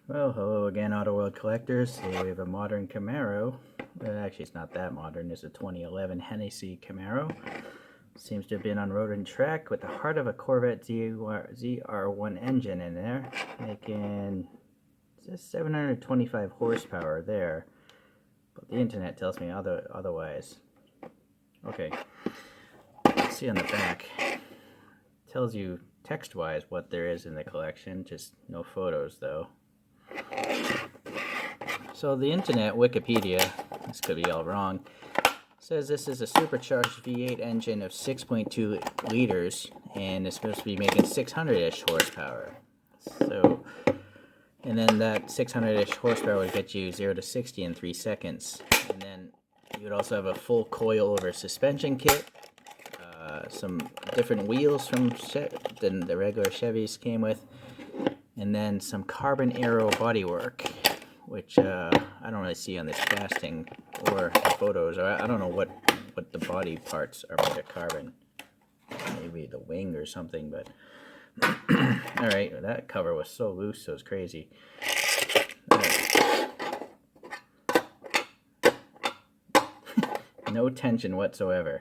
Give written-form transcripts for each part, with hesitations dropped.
Well, hello again, Auto World collectors. Here we have a modern Camaro. Actually, it's not that modern. It's a 2011 Hennessy Camaro. Seems to have been on road and track with the heart of a Corvette ZR1 engine in there, making 725 horsepower there. But the internet tells me otherwise. Okay, let's see on the back. It tells you text-wise what there is in the collection, just no photos though. So the internet, Wikipedia, this could be all wrong, says this is a supercharged V8 engine of 6.2 liters and it's supposed to be making 600-ish horsepower. So, and then that 600-ish horsepower would get you 0 to 60 in 3 seconds. And then you would also have a full coil-over suspension kit, some different wheels from than the regular Chevys came with, and then some carbon aero bodywork, which I don't really see on this casting or photos. Or I don't know what the body parts are made of carbon. Maybe the wing or something, but all right, that cover was so loose, so it was crazy. No tension whatsoever.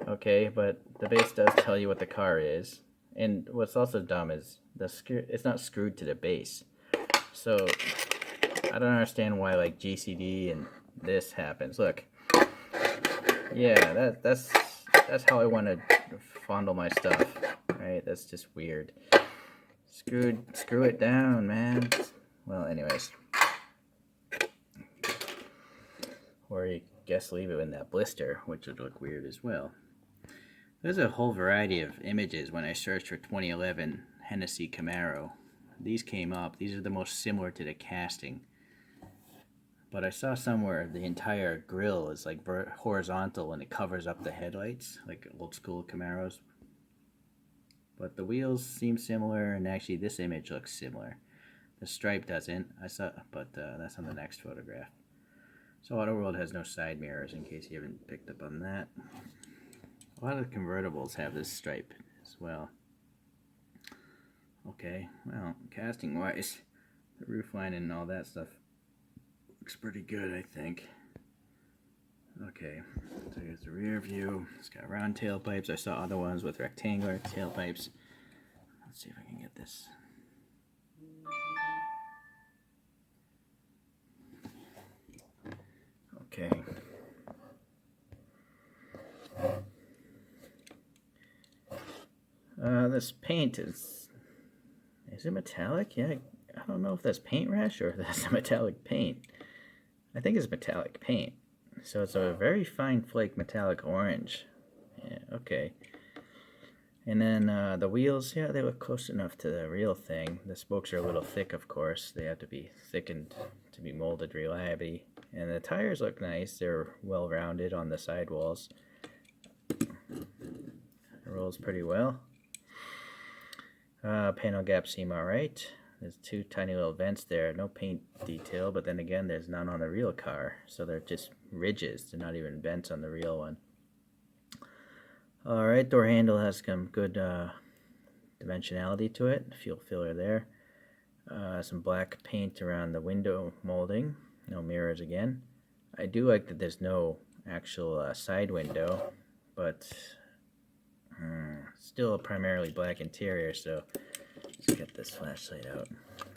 Okay, but the base does tell you what the car is. And what's also dumb is it's not screwed to the base. So I don't understand why like GCD and this happens. Look, yeah, that's how I want to fondle my stuff. Right? That's just weird. Screw it down, man. Well, anyways, or you guess leave it in that blister, which would look weird as well. There's a whole variety of images when I searched for 2011 Hennessy Camaro. These came up. These are the most similar to the casting. But I saw somewhere the entire grille is like horizontal and it covers up the headlights, like old school Camaros. But the wheels seem similar, and actually this image looks similar. The stripe doesn't. But that's on the next photograph. So Auto World has no side mirrors, in case you haven't picked up on that. A lot of convertibles have this stripe as well. Okay, well, casting wise, the roof line and all that stuff looks pretty good, I think. Okay, so here's the rear view. It's got round tailpipes. I saw other ones with rectangular tailpipes. Let's see if I can get this. Okay. This paint is it metallic? Yeah, I don't know if that's paint rash or if that's a metallic paint. I think it's metallic paint. So it's a very fine flake metallic orange. Yeah, okay. And then the wheels, yeah, they look close enough to the real thing. The spokes are a little thick, of course. They have to be thickened to be molded reliably. And the tires look nice. They're well rounded on the sidewalls. It rolls pretty well. Panel gaps seem alright. There's two tiny little vents there. No paint detail, but then again, there's none on the real car. So they're just ridges. They're not even vents on the real one. Alright, door handle has some good dimensionality to it. Fuel filler there. Some black paint around the window molding. No mirrors again. I do like that there's no actual side window, but still a primarily black interior, so let's get this flashlight out.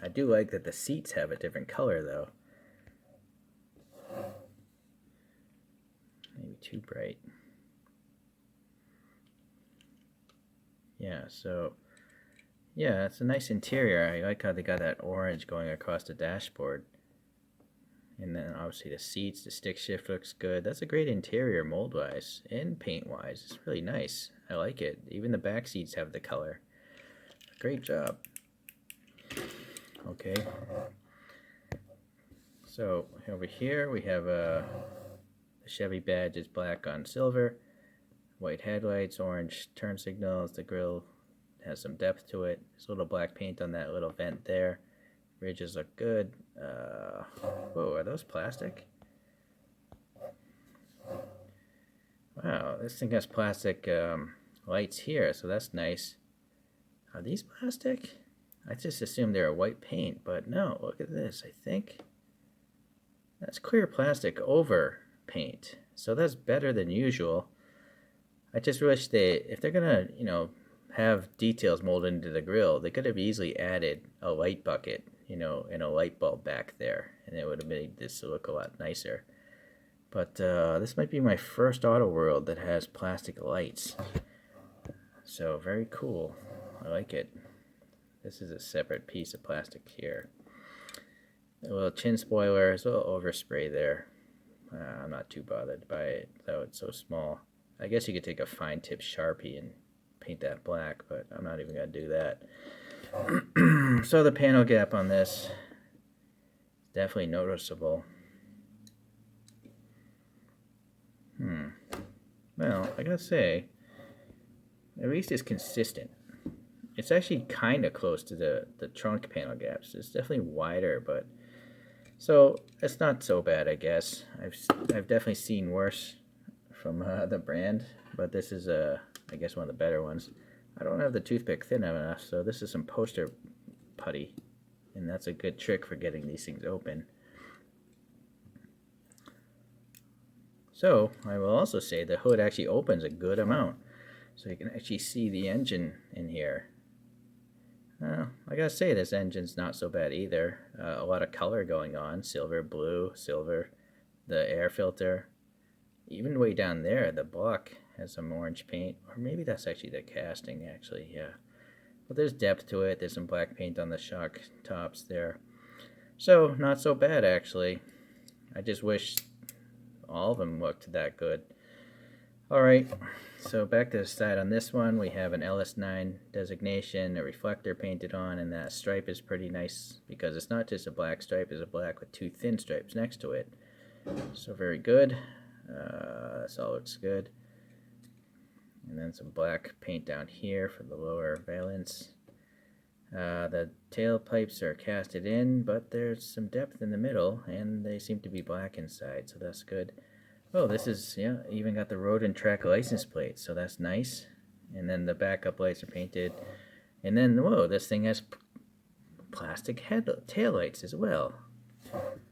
I do like that the seats have a different color though. Maybe too bright. Yeah, so yeah, it's a nice interior. I like how they got that orange going across the dashboard. And then obviously the seats, the stick shift looks good. That's a great interior mold-wise and paint-wise. It's really nice. I like it. Even the back seats have the color. Great job. Okay. So over here we have the Chevy badge is black on silver. White headlights, orange turn signals. The grille has some depth to it. There's a little black paint on that little vent there. Ridges look good. Whoa, are those plastic? Wow, this thing has plastic lights here, so that's nice. Are these plastic? I just assumed they were white paint, but no, look at this. I think that's clear plastic over paint. So that's better than usual. I just wish if they're gonna, have details molded into the grill, they could have easily added a light bucket, and a light bulb back there, and it would have made this look a lot nicer. But this might be my first Auto World that has plastic lights. So very cool. I like it. This is a separate piece of plastic here. A little chin spoiler, there's a little overspray there. I'm not too bothered by it, though it's so small. I guess you could take a fine tip Sharpie and paint that black, but I'm not even going to do that. So the panel gap on this is definitely noticeable. Well, I gotta say, at least it's consistent. It's actually kind of close to the trunk panel gaps. It's definitely wider, but so it's not so bad, I guess. I've definitely seen worse from the brand, but this is I guess one of the better ones. I don't have the toothpick thin enough, so this is some poster putty, and that's a good trick for getting these things open. So I will also say the hood actually opens a good amount, so you can actually see the engine in here. I gotta say, this engine's not so bad either. A lot of color going on, silver, blue, silver, the air filter. Even way down there, the block has some orange paint, or maybe that's actually the casting, actually, yeah. But there's depth to it. There's some black paint on the shock tops there. So, not so bad, actually. I just wish all of them looked that good. Alright, so back to the side on this one, we have an LS9 designation, a reflector painted on, and that stripe is pretty nice because it's not just a black stripe, it's a black with two thin stripes next to it. So very good. This all looks good. And then some black paint down here for the lower valence. The tailpipes are casted in, but there's some depth in the middle, and they seem to be black inside, so that's good. Oh, this is, yeah, even got the road and track license plate, so that's nice. And then the backup lights are painted. And then, whoa, this thing has plastic tail lights as well.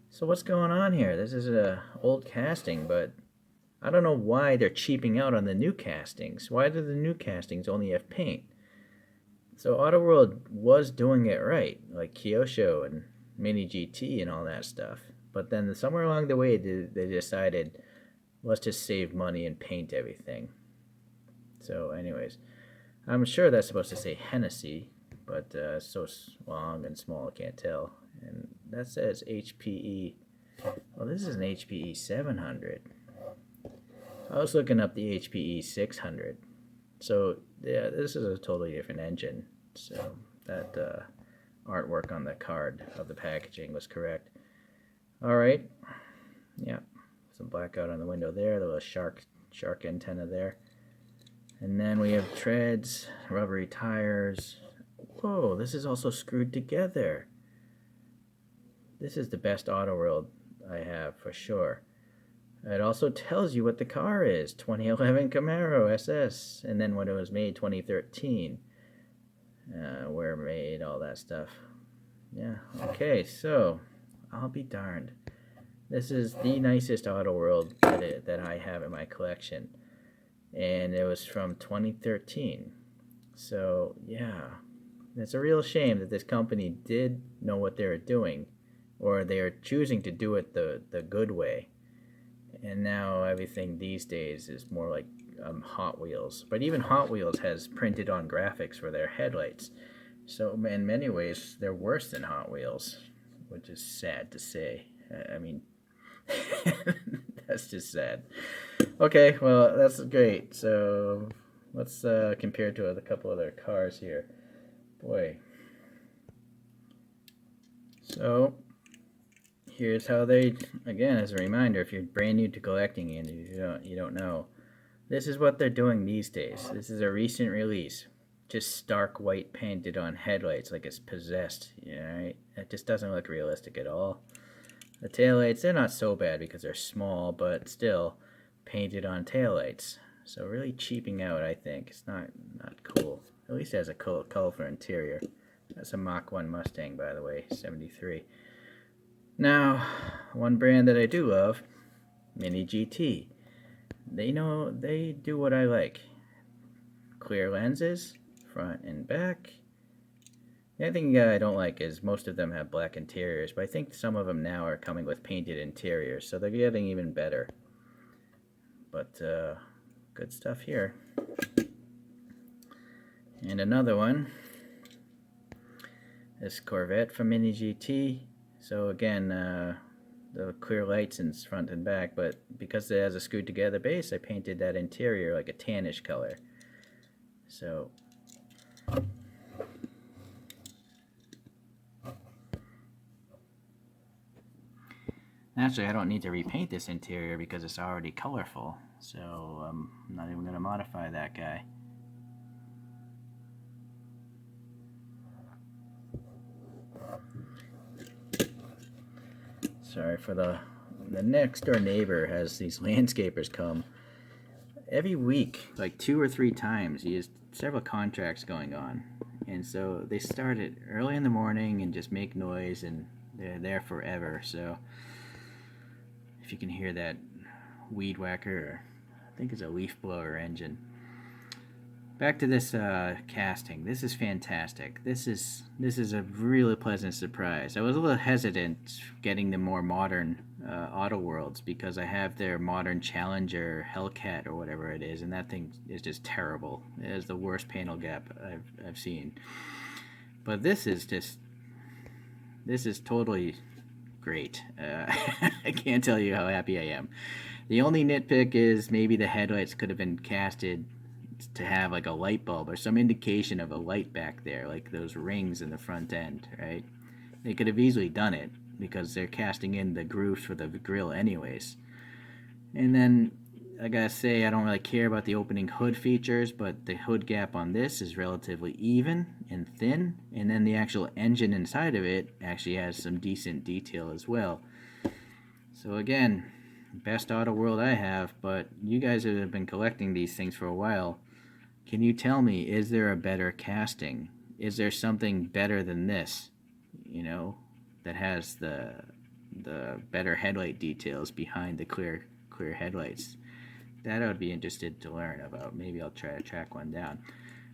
So what's going on here? This is a old casting, but I don't know why they're cheaping out on the new castings. Why do the new castings only have paint? So Auto World was doing it right, like Kyosho and Mini GT and all that stuff. But then somewhere along the way, they decided, let's just save money and paint everything. So anyways, I'm sure that's supposed to say Hennessy, but it's so long and small I can't tell. And that says HPE. Well, this is an HPE700. I was looking up the HPE600. So yeah, this is a totally different engine. So that artwork on the card of the packaging was correct. All right. Yeah. Some blackout on the window there, the little shark antenna there. And then we have treads, rubbery tires. Whoa, this is also screwed together. This is the best Auto World I have for sure. It also tells you what the car is, 2011 Camaro SS, and then when it was made, 2013. Where made, all that stuff. Yeah, okay, so I'll be darned. This is the nicest Auto World that I have in my collection. And it was from 2013. So, yeah. It's a real shame that this company did know what they were doing. Or they are choosing to do it the good way. And now everything these days is more like Hot Wheels. But even Hot Wheels has printed on graphics for their headlights. So in many ways, they're worse than Hot Wheels. Which is sad to say. I mean... that's just sad. Okay, well, that's great. So let's compare to a couple other cars here. Boy. So here's how they, again, as a reminder, if you're brand new to collecting and you don't know, this is what they're doing these days. This is a recent release. Just stark white painted on headlights like it's possessed. Right? It just doesn't look realistic at all. The taillights, they're not so bad because they're small, but still painted on taillights. So really cheaping out, I think. It's not cool. At least it has a colorful interior. That's a Mach 1 Mustang, by the way, 73. Now, one brand that I do love, Mini GT. They do what I like. Clear lenses, front and back. The only thing I don't like is most of them have black interiors, but I think some of them now are coming with painted interiors, so they're getting even better. But good stuff here. And another one, this Corvette from Mini GT. So again, the clear lights in front and back, but because it has a screwed together base, I painted that interior like a tannish color. So actually, I don't need to repaint this interior because it's already colorful, so I'm not even going to modify that guy. Sorry for the next door neighbor has these landscapers come every week, like 2 or 3 times. He has several contracts going on, and so they start it early in the morning and just make noise, and they're there forever. So if you can hear that weed whacker, or I think it's a leaf blower engine. Back to this casting. This is fantastic. This is a really pleasant surprise. I was a little hesitant getting the more modern Auto Worlds because I have their modern Challenger Hellcat or whatever it is, and that thing is just terrible. It is the worst panel gap I've seen. But this is totally great. I can't tell you how happy I am. The only nitpick is maybe the headlights could have been casted to have like a light bulb or some indication of a light back there, like those rings in the front end, right? They could have easily done it because they're casting in the grooves for the grill anyways. And then I gotta say, I don't really care about the opening hood features, but the hood gap on this is relatively even and thin, and then the actual engine inside of it actually has some decent detail as well. So again, best Auto World I have, but you guys have been collecting these things for a while. Can you tell me, is there a better casting? Is there something better than this, that has the better headlight details behind the clear headlights? That I would be interested to learn about. Maybe I'll try to track one down.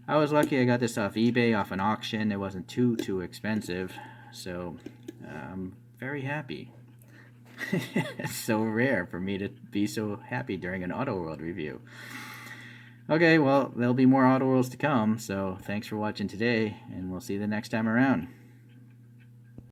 I was lucky I got this off eBay, off an auction. It wasn't too expensive, so I'm very happy. It's so rare for me to be so happy during an Auto World review. Okay, well, there'll be more Auto Worlds to come, so thanks for watching today, and we'll see you the next time around.